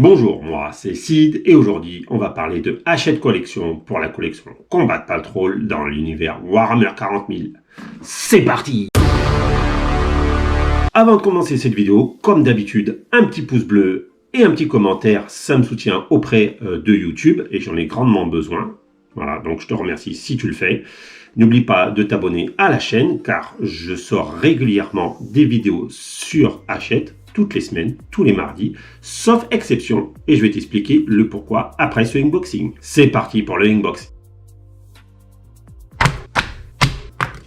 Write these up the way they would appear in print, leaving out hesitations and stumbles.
Bonjour, moi c'est Sid et aujourd'hui on va parler de Hachette Collection pour la collection Combat Patrol dans l'univers Warhammer 40 000. C'est parti! Avant de commencer cette vidéo, comme d'habitude, un petit pouce bleu et un petit commentaire, ça me soutient auprès de YouTube et j'en ai grandement besoin. Voilà, donc je te remercie si tu le fais. N'oublie pas de t'abonner à la chaîne car je sors régulièrement des vidéos sur Hachette toutes les semaines, tous les mardis, sauf exception, et je vais t'expliquer le pourquoi après ce unboxing. C'est parti pour le unboxing.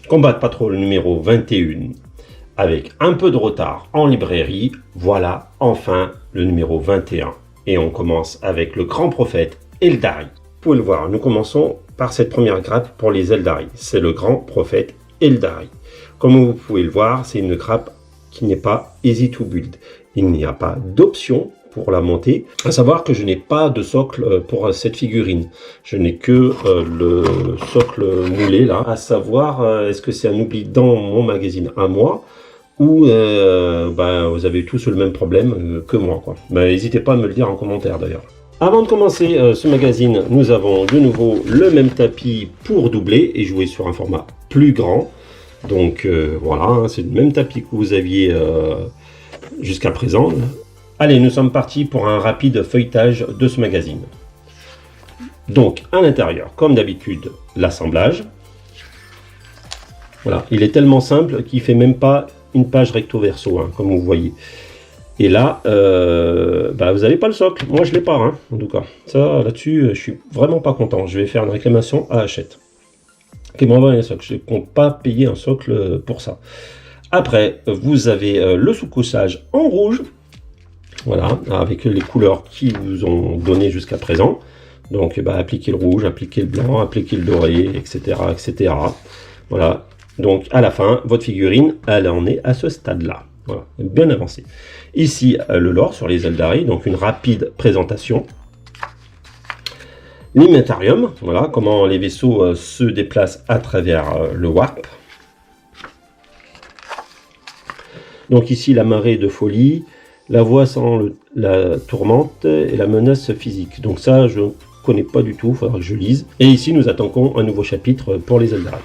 Combat Patrol numéro 21, avec un peu de retard en librairie, voilà enfin le numéro 21. Et on commence avec le grand prophète Eldari. Vous pouvez le voir, nous commençons par cette première grappe pour les Eldari. C'est le grand prophète Eldari. Comme vous pouvez le voir, c'est une grappe qui n'est pas easy to build. Il n'y a pas d'option pour la monter. À savoir que je n'ai pas de socle pour cette figurine. Je n'ai que le socle moulé là. À savoir, est-ce que c'est un oubli dans mon magazine à moi ou vous avez tous le même problème que moi, quoi. N'hésitez pas à me le dire en commentaire d'ailleurs. Avant de commencer ce magazine, nous avons de nouveau le même tapis pour doubler et jouer sur un format plus grand. Donc voilà, c'est le même tapis que vous aviez jusqu'à présent. Allez, nous sommes partis pour un rapide feuilletage de ce magazine. Donc à l'intérieur, comme d'habitude, l'assemblage. Voilà, il est tellement simple qu'il ne fait même pas une page recto verso, hein, comme vous voyez. Et là, vous n'avez pas le socle. Moi, je ne l'ai pas, hein, en tout cas. Ça, là-dessus, je suis vraiment pas content. Je vais faire une réclamation à Hachette. Qui m'envoie un socle. Je ne compte pas payer un socle pour ça. Après, vous avez le sous-couchage en rouge. Voilà, avec les couleurs qui vous ont donné jusqu'à présent. Donc, appliquez le rouge, appliquez le blanc, appliquez le doré, etc., etc. Voilà. Donc, à la fin, votre figurine, elle en est à ce stade-là. Voilà, bien avancé. Ici, le lore sur les Eldari, donc une rapide présentation. L'Inventarium, voilà, comment les vaisseaux se déplacent à travers le warp. Donc ici, la marée de folie, la voix sans la tourmente et la menace physique. Donc ça, je ne connais pas du tout, il faudra que je lise. Et ici, nous attaquons un nouveau chapitre pour les Eldari.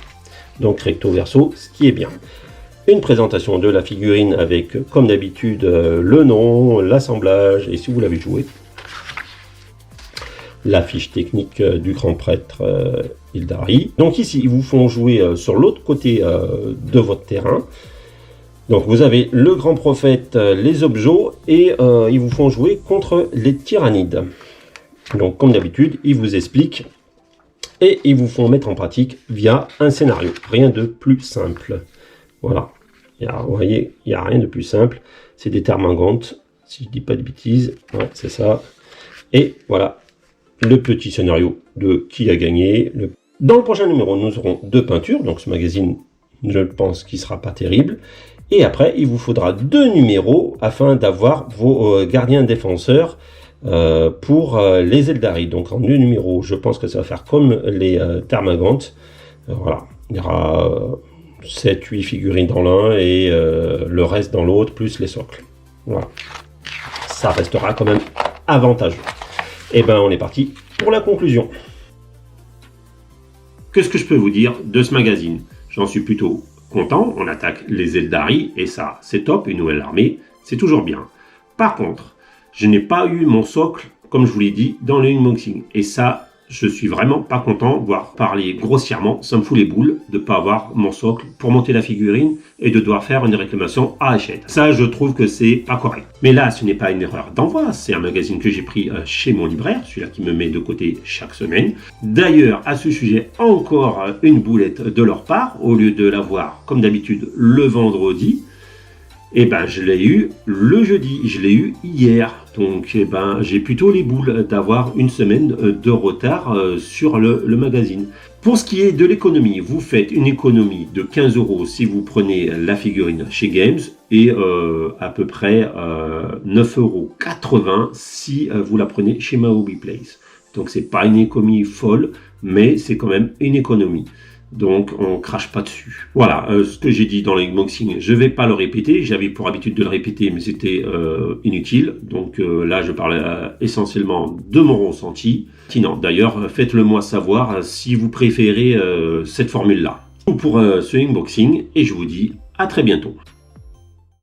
Donc recto verso, ce qui est bien. Une présentation de la figurine avec, comme d'habitude, le nom, l'assemblage et si vous l'avez joué. La fiche technique du grand prêtre Eldari. Donc ici, ils vous font jouer sur l'autre côté de votre terrain. Donc vous avez le grand prophète, les objets et ils vous font jouer contre les tyrannides. Donc comme d'habitude, ils vous expliquent et ils vous font mettre en pratique via un scénario. Rien de plus simple. Voilà. Vous voyez, il n'y a rien de plus simple. C'est des termangantes, si je ne dis pas de bêtises. Ouais, c'est ça. Et voilà. Le petit scénario de qui a gagné. Dans le prochain numéro, nous aurons 2 peintures. Donc ce magazine, je pense qu'il ne sera pas terrible. Et après, il vous faudra 2 numéros afin d'avoir vos gardiens défenseurs pour les Eldari. Donc en 2 numéros, je pense que ça va faire comme les Termagantes. Voilà. Il y aura 7-8 figurines dans l'un et le reste dans l'autre, plus les socles. Voilà. Ça restera quand même avantageux. Et on est parti pour la conclusion. Qu'est-ce que je peux vous dire de ce magazine? J'en suis plutôt content. On attaque les Eldari et ça, c'est top. Une nouvelle armée, c'est toujours bien. Par contre, je n'ai pas eu mon socle, comme je vous l'ai dit, dans le unboxing. Et ça, je suis vraiment pas content, voire parler grossièrement, ça me fout les boules de ne pas avoir mon socle pour monter la figurine et de devoir faire une réclamation à Hachette. Ça, je trouve que c'est pas correct. Mais là, ce n'est pas une erreur d'envoi, c'est un magazine que j'ai pris chez mon libraire, celui-là qui me met de côté chaque semaine. D'ailleurs, à ce sujet, encore une boulette de leur part, au lieu de l'avoir, comme d'habitude, le vendredi. Je l'ai eu le jeudi, je l'ai eu hier. Donc, j'ai plutôt les boules d'avoir une semaine de retard sur le magazine. Pour ce qui est de l'économie, vous faites une économie de 15 € si vous prenez la figurine chez Games et à peu près 9,80 € si vous la prenez chez My Hobby Place. Donc, c'est pas une économie folle, mais c'est quand même une économie. Donc on crache pas dessus. Voilà, ce que j'ai dit dans l'unboxing, je vais pas le répéter. J'avais pour habitude de le répéter, mais c'était inutile. Donc là, je parle essentiellement de mon ressenti. Sinon, d'ailleurs, faites-le moi savoir si vous préférez cette formule-là. Pour ce unboxing, et je vous dis à très bientôt.